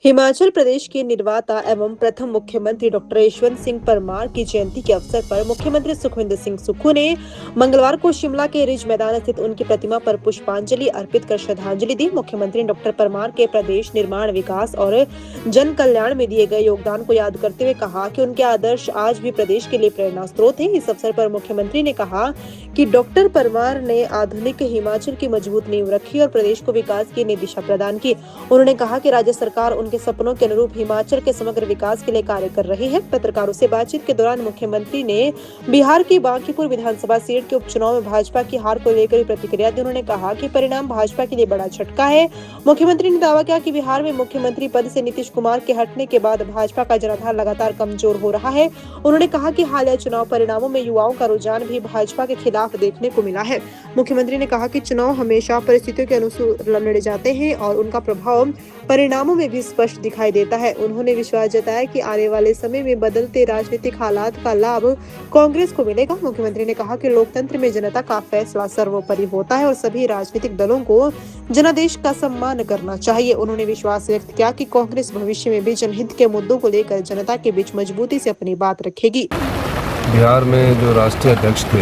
हिमाचल प्रदेश के निर्माता एवं प्रथम मुख्यमंत्री डॉक्टर यशवंत सिंह परमार की जयंती के अवसर पर मुख्यमंत्री सुखविंदर सिंह सुक्खू ने मंगलवार को शिमला के रिज मैदान स्थित उनकी प्रतिमा पर पुष्पांजलि अर्पित कर श्रद्धांजलि दी। मुख्यमंत्री ने डॉक्टर परमार के प्रदेश निर्माण, विकास और जन कल्याण में दिए गए योगदान को याद करते हुए कहा कि उनके आदर्श आज भी प्रदेश के लिए प्रेरणा स्रोत है। इस अवसर पर मुख्यमंत्री ने कहा कि डॉक्टर परमार ने आधुनिक हिमाचल की मजबूत नींव रखी और प्रदेश को विकास की नई दिशा प्रदान की। उन्होंने कहा कि राज्य सरकार उनके सपनों के अनुरूप हिमाचल के समग्र विकास के लिए कार्य कर रही है। पत्रकारों से बातचीत के दौरान मुख्यमंत्री ने बिहार की बांकीपुर विधानसभा सीट के उपचुनाव में भाजपा की हार को लेकर प्रतिक्रिया दी। उन्होंने कहा कि परिणाम भाजपा के लिए बड़ा झटका है। मुख्यमंत्री ने दावा किया कि बिहार में मुख्यमंत्री पद से नीतीश कुमार के हटने के बाद भाजपा का जनाधार लगातार कमजोर हो रहा है। उन्होंने कहा कि हालिया चुनाव परिणामों में युवाओं का रुझान भी भाजपा के खिलाफ देखने को मिला है। मुख्यमंत्री ने कहा कि चुनाव हमेशा परिस्थितियों के अनुसार लड़े जाते हैं और उनका प्रभाव परिणामों में भी स्पष्ट दिखाई देता है। उन्होंने विश्वास जताया कि आने वाले समय में बदलते राजनीतिक हालात का लाभ कांग्रेस को मिलेगा। मुख्यमंत्री ने कहा कि लोकतंत्र में जनता का फैसला सर्वोपरि होता है और सभी राजनीतिक दलों को जनादेश का सम्मान करना चाहिए। उन्होंने विश्वास व्यक्त किया कि कांग्रेस भविष्य में भी जनहित के मुद्दों को लेकर जनता के बीच मजबूती से अपनी बात रखेगी। बिहार में जो राष्ट्रीय अध्यक्ष थे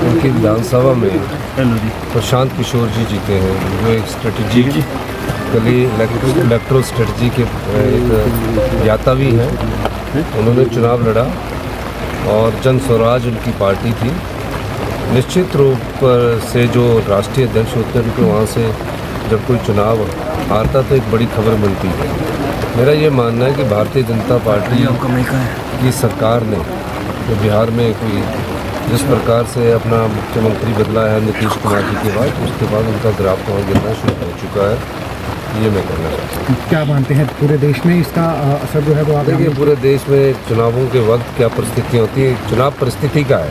उनकी विधानसभा में प्रशांत किशोर जी जीते हैं, जो एक स्ट्रेटेजिकली इलेक्ट्रो स्ट्रेटजी के एक ज्ञाता भी हैं। उन्होंने चुनाव लड़ा और जन स्वराज उनकी पार्टी थी। निश्चित रूप से जो राष्ट्रीय अध्यक्ष होते हैं उनके वहाँ से जब कोई चुनाव हारता तो एक बड़ी खबर मिलती है। मेरा ये मानना है कि भारतीय जनता पार्टी की सरकार ने तो बिहार में कोई जिस प्रकार से अपना मुख्यमंत्री बदला है नीतीश कुमार जी के बाद, उसके बाद उनका ग्राफ वहाँ गिरना शुरू हो चुका है। ये मैं कहना चाहता हूँ। क्या मानते हैं पूरे देश में इसका असर जो है वो देखिए, पूरे देश में चुनावों के वक्त क्या परिस्थितियाँ होती हैं, चुनाव परिस्थिति का है,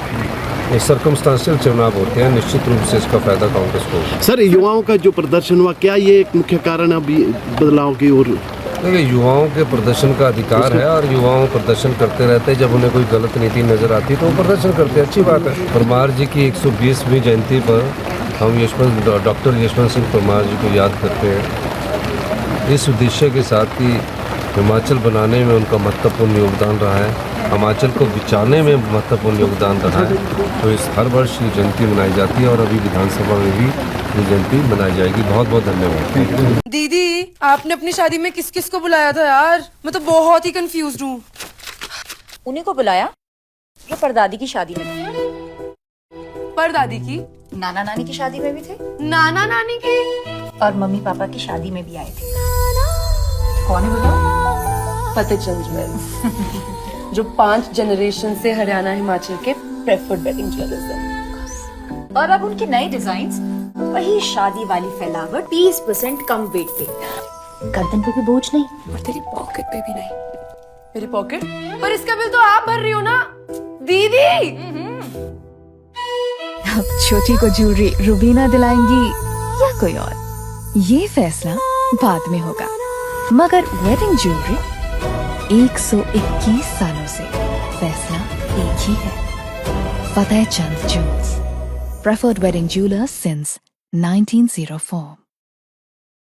ये सर्कमस्टांशियल चुनाव होते हैं। निश्चित रूप से इसका फायदा कांग्रेस को होगा। सर, युवाओं का जो प्रदर्शन हुआ, क्या ये एक मुख्य कारण अभी बदलाव की ओर? देखिए, युवाओं के प्रदर्शन का अधिकार है और युवाओं प्रदर्शन करते रहते हैं। जब उन्हें कोई गलत नीति नजर आती है तो वो प्रदर्शन करते हैं, अच्छी बात है। परमार जी की 120वीं जयंती पर हम डॉक्टर यशवंत सिंह परमार जी को याद करते हैं, इस उद्देश्य के साथ कि हिमाचल बनाने में उनका महत्वपूर्ण योगदान रहा है, हिमाचल को बचाने में महत्वपूर्ण योगदान रहा है। तो इस हर वर्ष ये जयंती मनाई जाती है और अभी विधानसभा में भी ये जयंती मनाई जाएगी। बहुत बहुत धन्यवाद। दीदी, आपने अपनी शादी में किस किस को बुलाया था यार? मैं तो बहुत ही कंफ्यूज हूँ। उन्हीं को बुलाया जो परदादी की शादी में थे। परदादी की? नाना नानी की शादी में भी थे, नाना नानी की और मम्मी पापा की शादी में भी आए थे। कौन है बताओ? फतेहचंद ज्वेलर्स जो 5 जनरेशन से हरियाणा हिमाचल के प्रेफर्ड वेडिंग ज्वेलर्स हैं। और अब उनके नए डिजाइन्स, वही शादी वाली फैलावट, 30% कम वेट पे, गर्दन पे भी बोझ नहीं और तेरी पॉकेट पे भी नहीं। मेरी पॉकेट? पर इसका बिल तो आप भर रही हो ना दीदी। अब छोटी को ज्वेलरी रुबीना दिलाएंगी या कोई और, ये फैसला बाद में होगा, मगर वेडिंग ज्वेलरी 121 सालों से फैसला एक ही है। Fatehchand jewellers, preferred wedding jewelers since 1904.